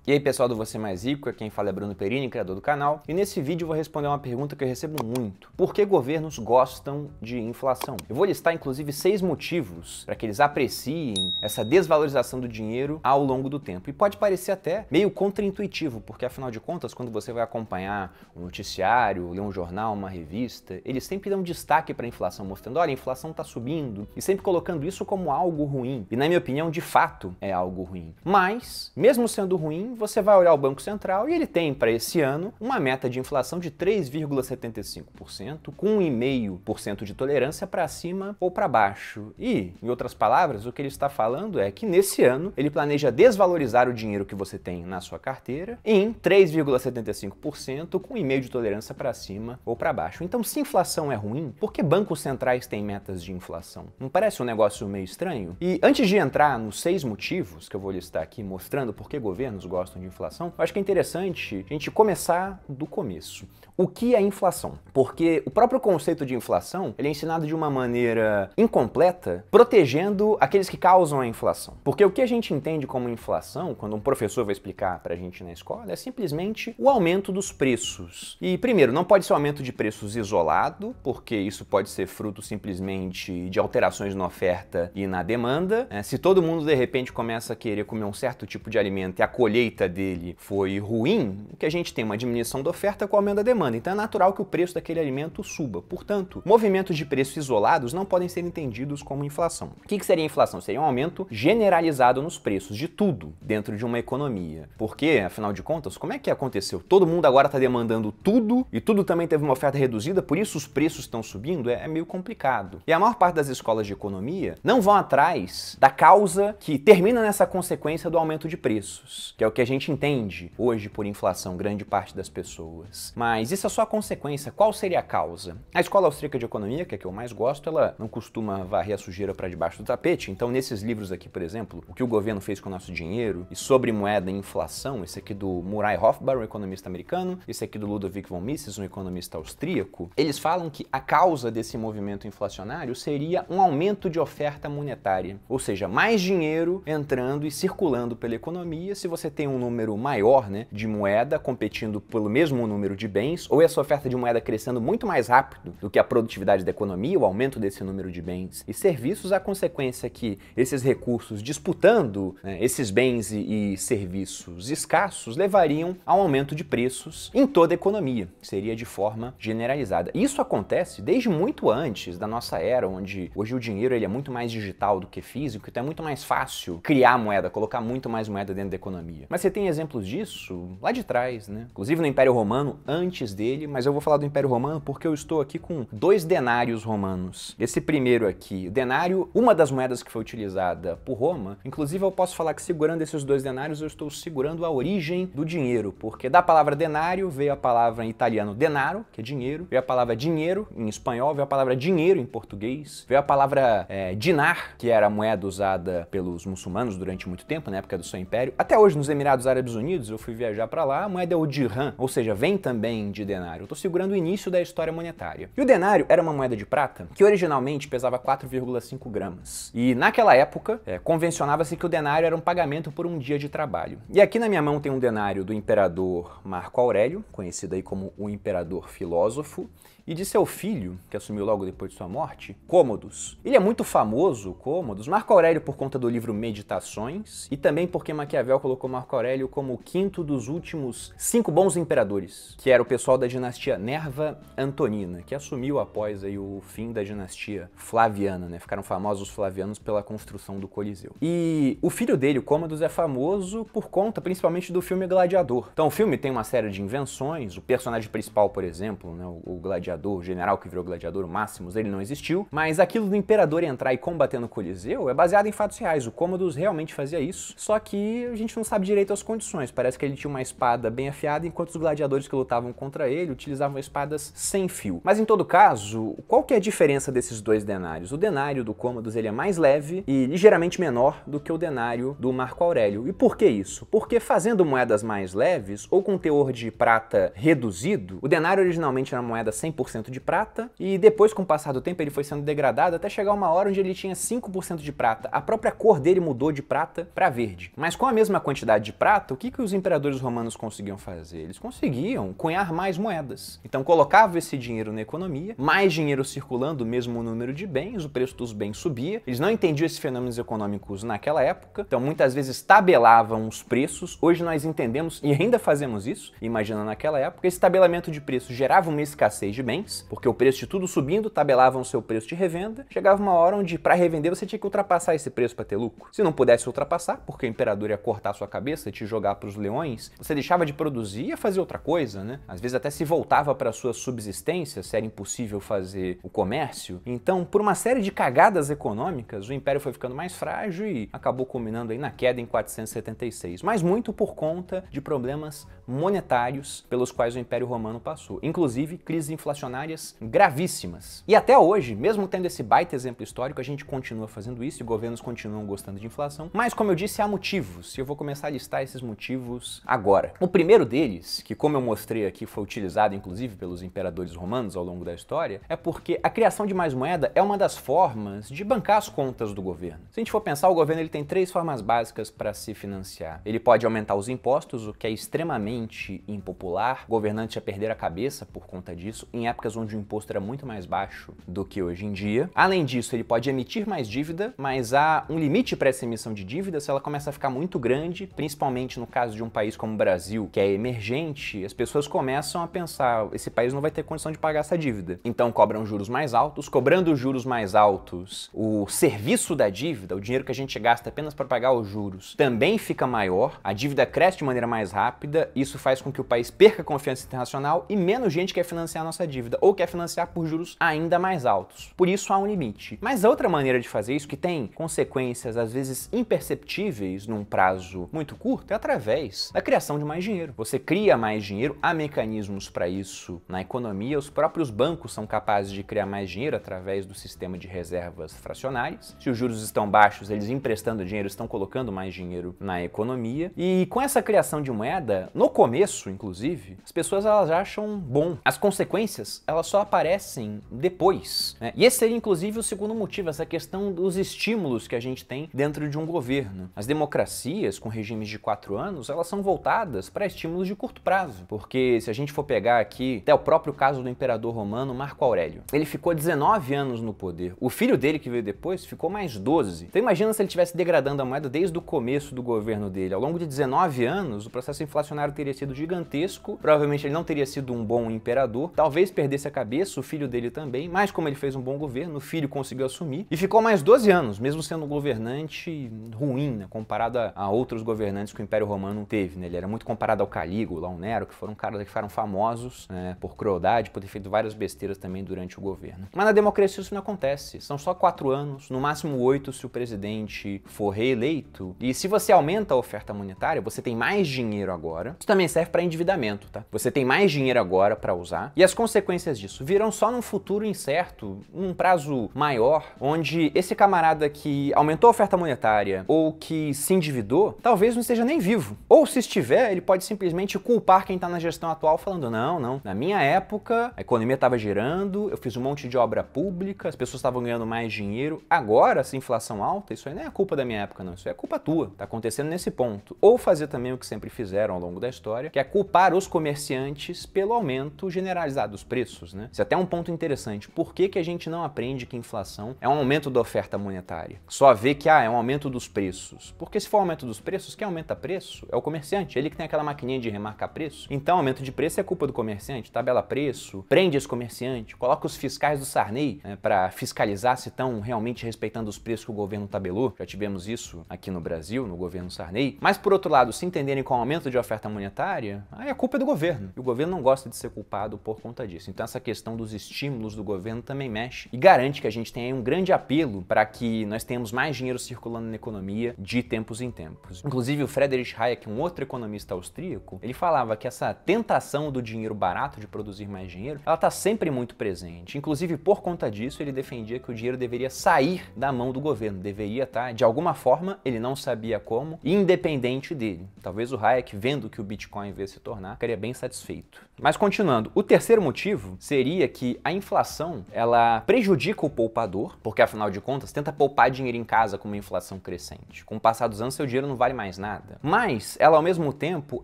E aí pessoal do Você Mais Rico, aqui quem fala é Bruno Perini, criador do canal, e nesse vídeo eu vou responder uma pergunta que eu recebo muito. Por que governos gostam de inflação? Eu vou listar inclusive 6 motivos para que eles apreciem essa desvalorização do dinheiro ao longo do tempo. E pode parecer até meio contraintuitivo, porque afinal de contas, quando você vai acompanhar um noticiário, ler um jornal, uma revista, eles sempre dão destaque para a inflação, mostrando, olha, a inflação está subindo, e sempre colocando isso como algo ruim. E na minha opinião, de fato, é algo ruim. Mas, mesmo sendo ruim, você vai olhar o Banco Central e ele tem para esse ano uma meta de inflação de 3,75%, com 1,5% de tolerância para cima ou para baixo. E, em outras palavras, o que ele está falando é que nesse ano ele planeja desvalorizar o dinheiro que você tem na sua carteira em 3,75%, com 1,5% de tolerância para cima ou para baixo. Então, se inflação é ruim, por que bancos centrais têm metas de inflação? Não parece um negócio meio estranho? E antes de entrar nos 6 motivos que eu vou listar aqui mostrando por que governos gostam de inflação, eu acho que é interessante a gente começar do começo. O que é inflação? Porque o próprio conceito de inflação ele é ensinado de uma maneira incompleta, protegendo aqueles que causam a inflação. Porque o que a gente entende como inflação, quando um professor vai explicar pra gente na escola, é simplesmente o aumento dos preços. E, primeiro, não pode ser um aumento de preços isolado, porque isso pode ser fruto simplesmente de alterações na oferta e na demanda. Se todo mundo, de repente, começa a querer comer um certo tipo de alimento e a colheita dele foi ruim, o que a gente tem uma diminuição da oferta com o aumento da demanda. Então é natural que o preço daquele alimento suba. Portanto, movimentos de preços isolados não podem ser entendidos como inflação. O que seria inflação? Seria um aumento generalizado nos preços de tudo dentro de uma economia. Porque, afinal de contas, como é que aconteceu? Todo mundo agora está demandando tudo e tudo também teve uma oferta reduzida, por isso os preços estão subindo? É meio complicado. E a maior parte das escolas de economia não vão atrás da causa que termina nessa consequência do aumento de preços, que é o que a gente entende hoje por inflação, grande parte das pessoas. Mas isso é só a consequência. Qual seria a causa? A Escola Austríaca de Economia, que é a que eu mais gosto, ela não costuma varrer a sujeira para debaixo do tapete. Então, nesses livros aqui, por exemplo, O que o governo fez com o nosso dinheiro e sobre moeda e inflação, esse aqui do Murray Rothbard, um economista americano, esse aqui do Ludwig von Mises, um economista austríaco, eles falam que a causa desse movimento inflacionário seria um aumento de oferta monetária, ou seja, mais dinheiro entrando e circulando pela economia. Se você tem um número maior, de moeda competindo pelo mesmo número de bens, ou essa oferta de moeda crescendo muito mais rápido do que a produtividade da economia, o aumento desse número de bens e serviços, a consequência é que esses recursos disputando esses bens e serviços escassos levariam a um aumento de preços em toda a economia, seria de forma generalizada. Isso acontece desde muito antes da nossa era, onde hoje o dinheiro ele é muito mais digital do que físico, então é muito mais fácil criar moeda, colocar muito mais moeda dentro da economia. Mas você tem exemplos disso lá de trás, Inclusive no Império Romano, antes dele, mas eu vou falar do Império Romano porque eu estou aqui com 2 denários romanos. Esse primeiro aqui, o denário, uma das moedas que foi utilizada por Roma, inclusive eu posso falar que segurando esses 2 denários eu estou segurando a origem do dinheiro, porque da palavra denário veio a palavra em italiano denaro, que é dinheiro, veio a palavra dinheiro em espanhol, veio a palavra dinheiro em português, veio a palavra dinar, que era a moeda usada pelos muçulmanos durante muito tempo, na época do seu império. Até hoje nos Emirados Árabes Unidos, eu fui viajar para lá, a moeda é o dirham, ou seja, vem também de denário. Eu estou segurando o início da história monetária. E o denário era uma moeda de prata que originalmente pesava 4,5 gramas. E naquela época, convencionava-se que o denário era um pagamento por um dia de trabalho. E aqui na minha mão tem um denário do imperador Marco Aurélio, conhecido aí como o imperador filósofo, e de seu filho, que assumiu logo depois de sua morte, Cômodos. Ele é muito famoso, Cômodos, Marco Aurélio por conta do livro Meditações e também porque Maquiavel colocou Marco Aurélio como o 5º dos últimos 5 bons imperadores, que era o pessoal da dinastia Nerva Antonina, que assumiu após aí o fim da dinastia Flaviana, Ficaram famosos os flavianos pela construção do Coliseu. E o filho dele, o Cômodos, é famoso por conta principalmente do filme Gladiador. Então o filme tem uma série de invenções, o personagem principal, por exemplo, o gladiador, o general que virou gladiador, o Máximos, ele não existiu, mas aquilo do imperador entrar e combater no Coliseu é baseado em fatos reais. O Cômodos realmente fazia isso, só que a gente não sabe direito as condições. Parece que ele tinha uma espada bem afiada, enquanto os gladiadores que lutavam contra ele utilizavam espadas sem fio. Mas em todo caso, qual que é a diferença desses 2 denários? O denário do Cômodos ele é mais leve e ligeiramente menor do que o denário do Marco Aurélio. E por que isso? Porque fazendo moedas mais leves ou com teor de prata reduzido, o denário originalmente era uma moeda 100% de prata e depois, com o passar do tempo, ele foi sendo degradado até chegar uma hora onde ele tinha 5% de prata. A própria cor dele mudou de prata para verde. Mas com a mesma quantidade de de prata, o que os imperadores romanos conseguiam fazer? Eles conseguiam cunhar mais moedas. Então colocavam esse dinheiro na economia, mais dinheiro circulando, o mesmo número de bens, o preço dos bens subia. Eles não entendiam esses fenômenos econômicos naquela época, então muitas vezes tabelavam os preços. Hoje nós entendemos e ainda fazemos isso, imagina naquela época. Esse tabelamento de preços gerava uma escassez de bens, porque o preço de tudo subindo, tabelavam o seu preço de revenda. Chegava uma hora onde para revender você tinha que ultrapassar esse preço para ter lucro. Se não pudesse ultrapassar, porque o imperador ia cortar a sua cabeça e te jogar para os leões, você deixava de produzir e ia fazer outra coisa, né? Às vezes até se voltava para a sua subsistência, se era impossível fazer o comércio. Então, por uma série de cagadas econômicas, o império foi ficando mais frágil e acabou culminando aí na queda em 476, mas muito por conta de problemas monetários pelos quais o Império Romano passou, inclusive crises inflacionárias gravíssimas. E até hoje, mesmo tendo esse baita exemplo histórico, a gente continua fazendo isso e governos continuam gostando de inflação, mas como eu disse, há motivos, e eu vou começar a listar esses motivos agora. O primeiro deles, que como eu mostrei aqui foi utilizado inclusive pelos imperadores romanos ao longo da história, é porque a criação de mais moeda é uma das formas de bancar as contas do governo. Se a gente for pensar, o governo ele tem três formas básicas para se financiar. Ele pode aumentar os impostos, o que é extremamente impopular, governantes já perderam a cabeça por conta disso, em épocas onde o imposto era muito mais baixo do que hoje em dia. Além disso, ele pode emitir mais dívida, mas há um limite para essa emissão de dívida. Se ela começa a ficar muito grande, principalmente no caso de um país como o Brasil, que é emergente, as pessoas começam a pensar, esse país não vai ter condição de pagar essa dívida. Então cobram juros mais altos, cobrando juros mais altos, o serviço da dívida, o dinheiro que a gente gasta apenas para pagar os juros, também fica maior, a dívida cresce de maneira mais rápida, isso faz com que o país perca confiança internacional e menos gente quer financiar a nossa dívida, ou quer financiar por juros ainda mais altos. Por isso há um limite. Mas a outra maneira de fazer isso, que tem consequências às vezes imperceptíveis num prazo muito curto, é através da criação de mais dinheiro. Você cria mais dinheiro, há mecanismos para isso na economia, os próprios bancos são capazes de criar mais dinheiro através do sistema de reservas fracionárias. Se os juros estão baixos, eles emprestando dinheiro estão colocando mais dinheiro na economia. E com essa criação de moeda, no começo, inclusive, as pessoas elas acham bom. As consequências, elas só aparecem depois, né? E esse seria, inclusive, o segundo motivo, essa questão dos estímulos que a gente tem dentro de um governo. As democracias, com regimes de 4 anos, elas são voltadas para estímulos de curto prazo. Porque se a gente for pegar aqui, até o próprio caso do imperador romano Marco Aurélio, ele ficou 19 anos no poder. O filho dele, que veio depois, ficou mais 12. Então imagina se ele estivesse degradando a moeda desde o começo do governo dele. Ao longo de 19 anos, o processo inflacionário teria sido gigantesco, provavelmente ele não teria sido um bom imperador, talvez perdesse a cabeça, o filho dele também, mas como ele fez um bom governo, o filho conseguiu assumir e ficou mais 12 anos, mesmo sendo um governante ruim, né, comparado a outros governantes que o Império Romano teve, né? Ele era muito comparado ao Calígula, ao Nero, que foram caras que ficaram famosos, né, por crueldade, por ter feito várias besteiras também durante o governo. Mas na democracia isso não acontece, são só 4 anos, no máximo 8 se o presidente for reeleito, e se você aumenta a oferta monetária, você tem mais dinheiro agora. Isso também serve para endividamento, tá? Você tem mais dinheiro agora para usar, e as consequências disso virão só num futuro incerto, num prazo maior, onde esse camarada que aumentou a oferta monetária ou que se endividou, talvez não esteja nem vivo. Ou se estiver, ele pode simplesmente culpar quem está na gestão atual falando, não, na minha época a economia estava girando, eu fiz um monte de obra pública, as pessoas estavam ganhando mais dinheiro, agora essa inflação alta, isso aí não é culpa da minha época não, isso é culpa tua, tá acontecendo nesse ponto. Ou fazer também o que sempre fizeram ao longo da história, que é culpar os comerciantes pelo aumento generalizado dos preços, né? Isso é até um ponto interessante. Por que a gente não aprende que inflação é um aumento da oferta monetária? Só vê que é um aumento dos preços. Porque se for um aumento dos preços, quem aumenta preço é o comerciante, ele que tem aquela maquininha de remarcar preço. Então, aumento de preço é culpa do comerciante, tabela preço, prende esse comerciante, coloca os fiscais do Sarney, né, para fiscalizar se estão realmente respeitando os preços que o governo tabelou. Já tivemos isso aqui no Brasil, no governo Sarney. Mas, por outro lado, se entenderem com o aumento de oferta monetária, aí a culpa é do governo. E o governo não gosta de ser culpado por conta disso. Então, essa questão dos estímulos do governo também mexe e garante que a gente tenha um grande apelo para que nós tenhamos mais dinheiro circulando na economia de tempos em tempos. Inclusive, o Friedrich Hayek, um outro economista austríaco, ele falava que essa tentação do dinheiro barato, de produzir mais dinheiro, ela está sempre muito presente. Inclusive, por conta disso, ele defendia que o dinheiro deveria sair da mão do governo, deveria estar, de alguma forma, ele não sabia como, independente dele. Talvez o Hayek, vendo que o Bitcoin veio se tornar, ficaria bem satisfeito. Mas continuando, o terceiro motivo seria que a inflação, ela prejudica o poupador, porque afinal de contas, tenta poupar dinheiro em casa com uma inflação crescente. Com o passar dos anos, seu dinheiro não vale mais nada. nada. Mas ela, ao mesmo tempo,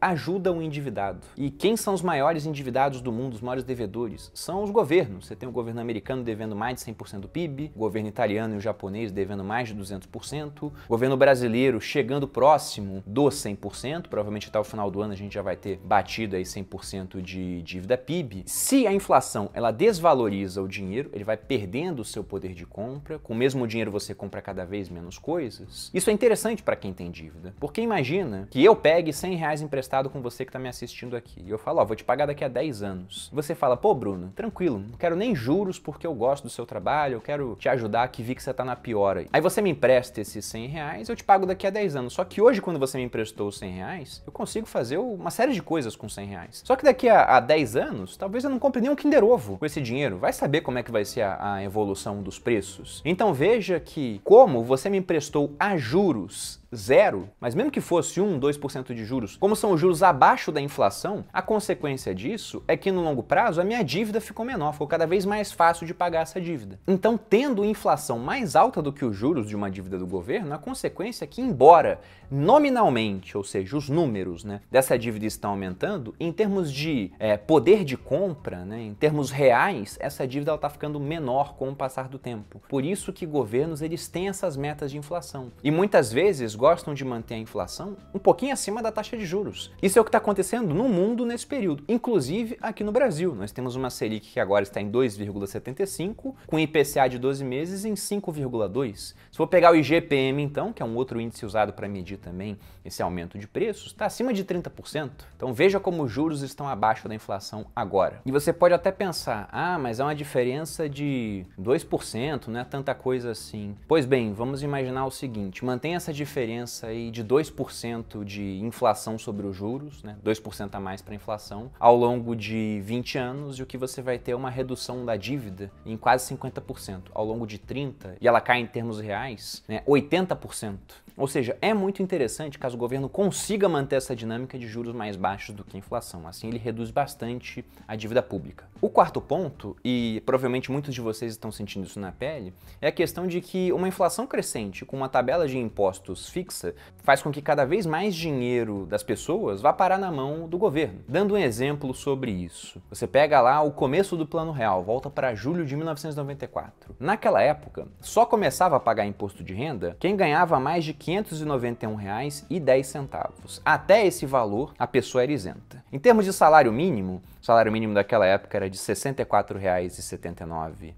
ajuda o endividado. E quem são os maiores endividados do mundo, os maiores devedores? São os governos. Você tem o governo americano devendo mais de 100% do PIB, o governo italiano e o japonês devendo mais de 200%, o governo brasileiro chegando próximo dos 100%, provavelmente até o final do ano a gente já vai ter batido aí 100% de dívida PIB. Se a inflação ela desvaloriza o dinheiro, ele vai perdendo o seu poder de compra, com o mesmo dinheiro você compra cada vez menos coisas. Isso é interessante para quem tem dívida, porque imagina que eu pegue R$100 emprestado com você que está me assistindo aqui, e eu falo, ó, vou te pagar daqui a 10 anos. E você fala, pô Bruno, tranquilo, não quero nem juros porque eu gosto do seu trabalho, eu quero te ajudar que vi que você tá na pior aí. Aí você me empresta esses R$100, eu te pago daqui a 10 anos. Só que hoje, quando você me emprestou os R$100, eu consigo fazer uma série de coisas com R$100. Só que daqui a 10 anos, talvez eu não compre nem um Kinder Ovo com esse dinheiro. Vai saber como é que vai ser a evolução dos preços. Então veja que, como você me emprestou a juros zero, mas mesmo que fosse 1, 2% de juros, como são os juros abaixo da inflação, a consequência disso é que no longo prazo a minha dívida ficou menor, ficou cada vez mais fácil de pagar essa dívida. Então, tendo inflação mais alta do que os juros de uma dívida do governo, a consequência é que, embora nominalmente, ou seja, os números, né, dessa dívida estão aumentando, em termos de poder de compra, né, em termos reais, essa dívida está ficando menor com o passar do tempo. Por isso que governos eles têm essas metas de inflação. E muitas vezes gostam de manter a inflação um pouquinho acima da taxa de juros. Isso é o que está acontecendo no mundo nesse período, inclusive aqui no Brasil. Nós temos uma Selic que agora está em 2,75, com IPCA de 12 meses em 5,2. Se for pegar o IGPM, então, que é um outro índice usado para medir também esse aumento de preços, está acima de 30%. Então veja como os juros estão abaixo da inflação agora. E você pode até pensar, mas é uma diferença de 2%, não é tanta coisa assim. Pois bem, vamos imaginar o seguinte, mantém essa diferença aí de 2% de inflação sobre os juros, né? 2% a mais para a inflação, ao longo de 20 anos, e o que você vai ter é uma redução da dívida em quase 50%. Ao longo de 30, e ela cai em termos reais, né, 80%. Ou seja, é muito interessante caso o governo consiga manter essa dinâmica de juros mais baixos do que a inflação. Assim, ele reduz bastante a dívida pública. O quarto ponto, e provavelmente muitos de vocês estão sentindo isso na pele, é a questão de que uma inflação crescente com uma tabela de impostos fixa faz com que cada vez mais dinheiro das pessoas vá parar na mão do governo. Dando um exemplo sobre isso, você pega lá o começo do Plano Real, volta para julho de 1994. Naquela época, só começava a pagar imposto de renda quem ganhava mais de R$ 591,10. Até esse valor, a pessoa era isenta. Em termos de salário mínimo, o salário mínimo daquela época era de R$ 64,79.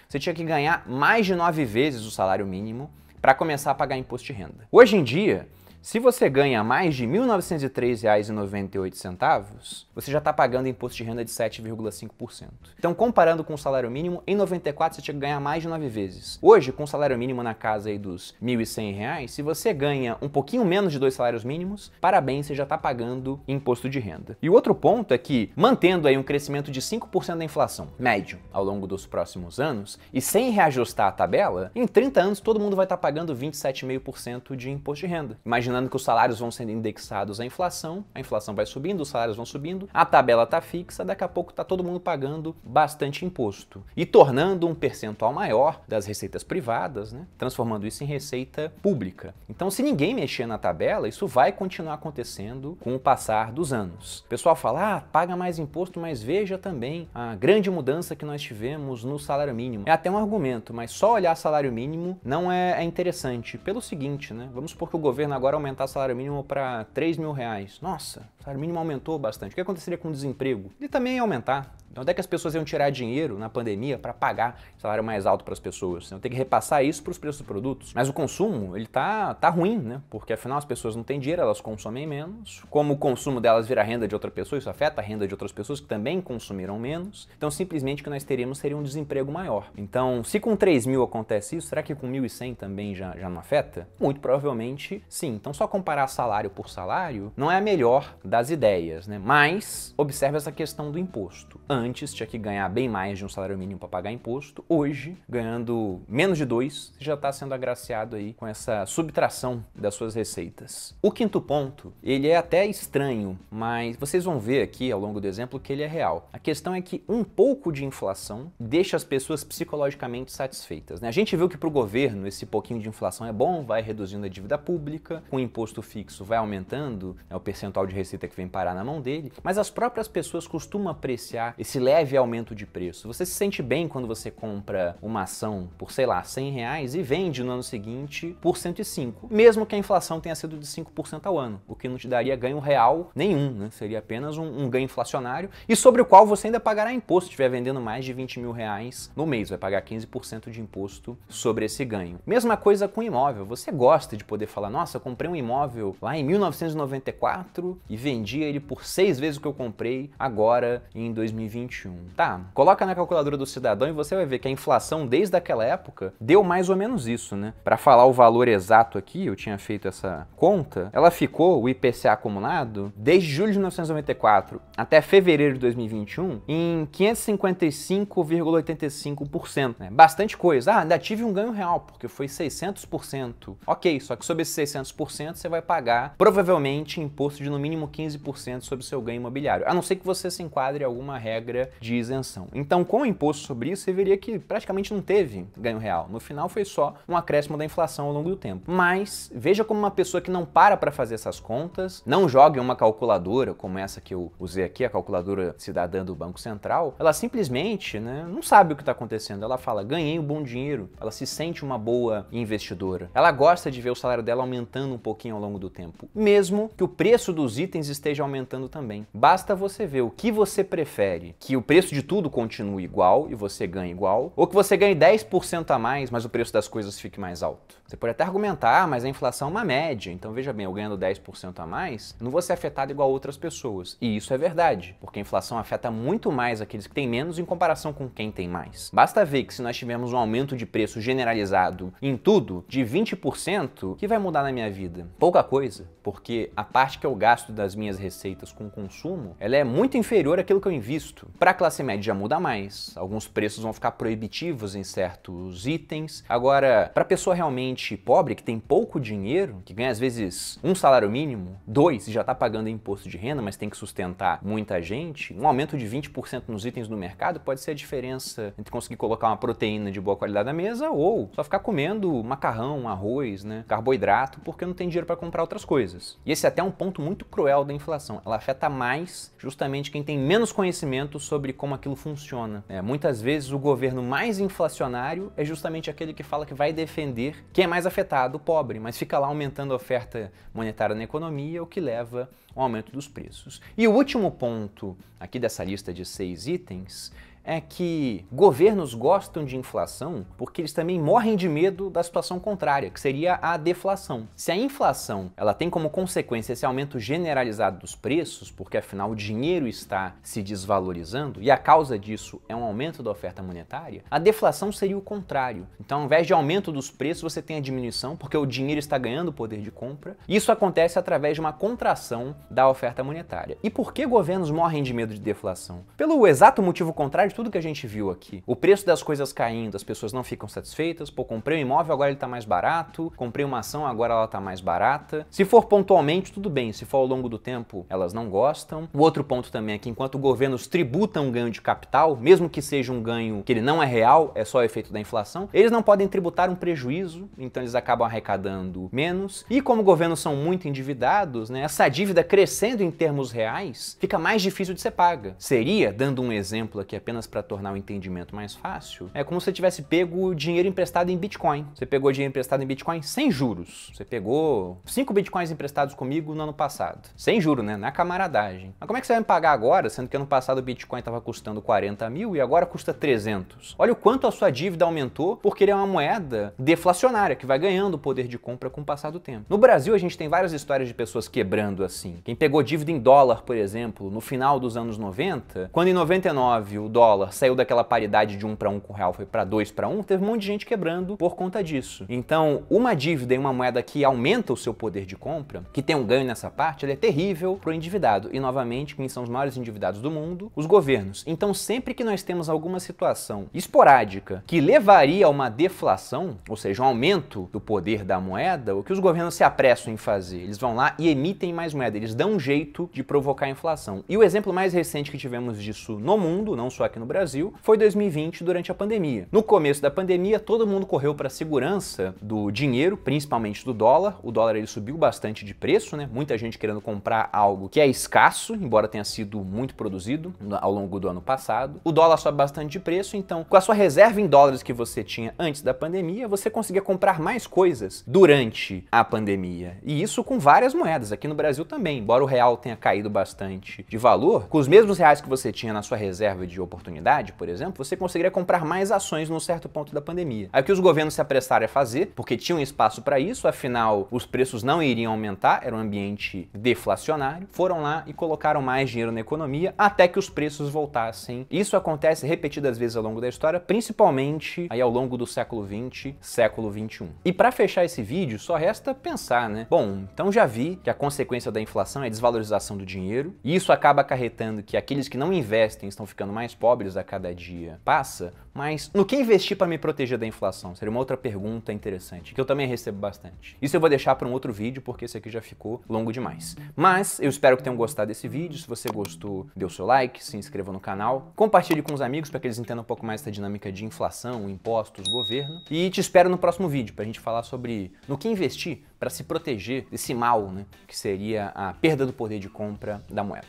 Você tinha que ganhar mais de 9 vezes o salário mínimo para começar a pagar imposto de renda. Hoje em dia, se você ganha mais de R$ 1.903,98, você já está pagando imposto de renda de 7,5%. Então, comparando com o salário mínimo, em 94 você tinha que ganhar mais de 9 vezes. Hoje, com o salário mínimo na casa aí dos R$ 1.100, se você ganha um pouquinho menos de 2 salários mínimos, parabéns, você já está pagando imposto de renda. E o outro ponto é que, mantendo aí um crescimento de 5% da inflação médio ao longo dos próximos anos, e sem reajustar a tabela, em 30 anos todo mundo vai estar pagando 27,5% de imposto de renda. Imaginando que os salários vão sendo indexados à inflação, a inflação vai subindo, os salários vão subindo, a tabela está fixa, daqui a pouco está todo mundo pagando bastante imposto e tornando um percentual maior das receitas privadas, né, transformando isso em receita pública. Então, se ninguém mexer na tabela, isso vai continuar acontecendo com o passar dos anos. O pessoal fala, paga mais imposto, mas veja também a grande mudança que nós tivemos no salário mínimo. É até um argumento, mas só olhar salário mínimo não é interessante. Pelo seguinte, né, vamos supor que o governo agora aumentar o salário mínimo para R$ 3.000. Nossa, o salário mínimo aumentou bastante. O que aconteceria com o desemprego? Ele também ia aumentar. Então, onde é que as pessoas iam tirar dinheiro na pandemia para pagar salário mais alto para as pessoas? Iam ter que repassar isso para os preços dos produtos. Mas o consumo, ele tá ruim, né? Porque afinal as pessoas não têm dinheiro, elas consomem menos. Como o consumo delas vira renda de outra pessoa, isso afeta a renda de outras pessoas que também consumiram menos. Então, simplesmente o que nós teríamos seria um desemprego maior. Então, se com 3.000 acontece isso, será que com 1.100 também já não afeta? Muito provavelmente sim. Então, só comparar salário por salário não é a melhor das ideias, né? Mas observe essa questão do imposto. Antes tinha que ganhar bem mais de um salário mínimo para pagar imposto. Hoje, ganhando menos de 2, você já está sendo agraciado aí com essa subtração das suas receitas. O quinto ponto, ele é até estranho, mas vocês vão ver aqui ao longo do exemplo que ele é real. A questão é que um pouco de inflação deixa as pessoas psicologicamente satisfeitas, né? A gente viu que para o governo esse pouquinho de inflação é bom, vai reduzindo a dívida pública. Com imposto fixo vai aumentando, o percentual de receita que vem parar na mão dele, mas as próprias pessoas costumam apreciar esse leve aumento de preço. Você se sente bem quando você compra uma ação por, sei lá, R$100 e vende no ano seguinte por 105, mesmo que a inflação tenha sido de 5% ao ano, o que não te daria ganho real nenhum, né? Seria apenas um ganho inflacionário e sobre o qual você ainda pagará imposto se estiver vendendo mais de R$20.000 no mês, vai pagar 15% de imposto sobre esse ganho. Mesma coisa com imóvel, você gosta de poder falar, nossa, eu comprei um imóvel lá em 1994 e vendi ele por 6 vezes o que eu comprei agora em 2021. Tá, coloca na calculadora do cidadão e você vai ver que a inflação desde aquela época deu mais ou menos isso, né? Para falar o valor exato aqui, eu tinha feito essa conta, ela ficou, o IPCA acumulado, desde julho de 1994 até fevereiro de 2021, em 555,85%, né? Bastante coisa. Ah, ainda tive um ganho real, porque foi 600%. Ok, só que sobre esses 600% você vai pagar, provavelmente, imposto de no mínimo 15% sobre o seu ganho imobiliário, a não ser que você se enquadre em alguma regra de isenção. Então, com o imposto sobre isso, você veria que praticamente não teve ganho real. No final, foi só um acréscimo da inflação ao longo do tempo. Mas, veja como uma pessoa que não para fazer essas contas, não joga em uma calculadora, como essa que eu usei aqui, a calculadora cidadã do Banco Central, ela simplesmente, né, não sabe o que está acontecendo. Ela fala, ganhei um bom dinheiro, ela se sente uma boa investidora. Ela gosta de ver o salário dela aumentando um pouquinho ao longo do tempo, mesmo que o preço dos itens esteja aumentando também. Basta você ver o que você prefere, que o preço de tudo continue igual e você ganhe igual, ou que você ganhe 10% a mais, mas o preço das coisas fique mais alto. Você pode até argumentar, mas a inflação é uma média, então veja bem, eu ganhando 10% a mais, não vou ser afetado igual outras pessoas. E isso é verdade, porque a inflação afeta muito mais aqueles que têm menos em comparação com quem tem mais. Basta ver que se nós tivermos um aumento de preço generalizado em tudo, de 20%, o que vai mudar na minha vida? Pouca coisa, porque a parte que eu gasto das minhas receitas com consumo, ela é muito inferior àquilo que eu invisto. Para a classe média já muda mais, alguns preços vão ficar proibitivos em certos itens. Agora, para a pessoa realmente pobre, que tem pouco dinheiro, que ganha às vezes um salário mínimo, 2, e já está pagando imposto de renda, mas tem que sustentar muita gente, um aumento de 20% nos itens do mercado pode ser a diferença entre conseguir colocar uma proteína de boa qualidade na mesa ou só ficar comendo macarrão, arroz, né, carboidrato, porque não tem dinheiro para comprar outras coisas. E esse é até um ponto muito cruel da inflação. Ela afeta mais justamente quem tem menos conhecimento sobre como aquilo funciona. Muitas vezes o governo mais inflacionário é justamente aquele que fala que vai defender quem é mais afetado, o pobre, mas fica lá aumentando a oferta monetária na economia, o que leva ao aumento dos preços. E o último ponto aqui dessa lista de 6 itens é que governos gostam de inflação porque eles também morrem de medo da situação contrária, que seria a deflação. Se a inflação ela tem como consequência esse aumento generalizado dos preços, porque afinal o dinheiro está se desvalorizando e a causa disso é um aumento da oferta monetária, a deflação seria o contrário. Então, ao invés de aumento dos preços, você tem a diminuição, porque o dinheiro está ganhando poder de compra. Isso acontece através de uma contração da oferta monetária. E por que governos morrem de medo de deflação? Pelo exato motivo contrário de tudo que a gente viu aqui. O preço das coisas caindo, as pessoas não ficam satisfeitas. Pô, comprei um imóvel, agora ele tá mais barato. Comprei uma ação, agora ela tá mais barata. Se for pontualmente, tudo bem. Se for ao longo do tempo, elas não gostam. O outro ponto também é que enquanto governos tributam ganho de capital, mesmo que seja um ganho que ele não é real, é só o efeito da inflação, eles não podem tributar um prejuízo, então eles acabam arrecadando menos. E como governos são muito endividados, né, essa dívida crescendo em termos reais, fica mais difícil de ser paga. Seria, dando um exemplo aqui apenas para tornar o entendimento mais fácil, é como se você tivesse pego dinheiro emprestado em Bitcoin. Você pegou dinheiro emprestado em Bitcoin sem juros. Você pegou 5 Bitcoins emprestados comigo no ano passado. Sem juros, né? Na camaradagem. Mas como é que você vai me pagar agora, sendo que ano passado o Bitcoin estava custando 40 mil e agora custa 300? Olha o quanto a sua dívida aumentou porque ele é uma moeda deflacionária, que vai ganhando poder de compra com o passar do tempo. No Brasil, a gente tem várias histórias de pessoas quebrando assim. Quem pegou dívida em dólar, por exemplo, no final dos anos 90, quando em 99 o dólar saiu daquela paridade de 1 para 1 com o real, foi para 2 para 1, teve um monte de gente quebrando por conta disso. Então, uma dívida em uma moeda que aumenta o seu poder de compra, que tem um ganho nessa parte, ela é terrível para o endividado. E, novamente, quem são os maiores endividados do mundo? Os governos. Então, sempre que nós temos alguma situação esporádica que levaria a uma deflação, ou seja, um aumento do poder da moeda, o que os governos se apressam em fazer? Eles vão lá e emitem mais moeda, eles dão um jeito de provocar a inflação. E o exemplo mais recente que tivemos disso no mundo, não só aqui no no Brasil foi 2020, durante a pandemia. No começo da pandemia, todo mundo correu para a segurança do dinheiro, principalmente do dólar. O dólar ele subiu bastante de preço, né? Muita gente querendo comprar algo que é escasso, embora tenha sido muito produzido ao longo do ano passado. O dólar sobe bastante de preço, então com a sua reserva em dólares que você tinha antes da pandemia, você conseguia comprar mais coisas durante a pandemia. E isso com várias moedas, aqui no Brasil também. Embora o real tenha caído bastante de valor, com os mesmos reais que você tinha na sua reserva de oportunidade, por exemplo, você conseguiria comprar mais ações num certo ponto da pandemia. Aí o que os governos se apressaram a fazer, porque tinham espaço para isso, afinal os preços não iriam aumentar, era um ambiente deflacionário, foram lá e colocaram mais dinheiro na economia até que os preços voltassem. Isso acontece repetidas vezes ao longo da história, principalmente aí ao longo do século XX, século XXI. E para fechar esse vídeo, só resta pensar, né? Bom, então já vi que a consequência da inflação é a desvalorização do dinheiro, e isso acaba acarretando que aqueles que não investem estão ficando mais pobres a cada dia passa, mas no que investir para me proteger da inflação? Seria uma outra pergunta interessante, que eu também recebo bastante. Isso eu vou deixar para um outro vídeo, porque esse aqui já ficou longo demais. Mas eu espero que tenham gostado desse vídeo. Se você gostou, dê o seu like, se inscreva no canal, compartilhe com os amigos para que eles entendam um pouco mais essa dinâmica de inflação, impostos, governo. E te espero no próximo vídeo para a gente falar sobre no que investir para se proteger desse mal, né, que seria a perda do poder de compra da moeda.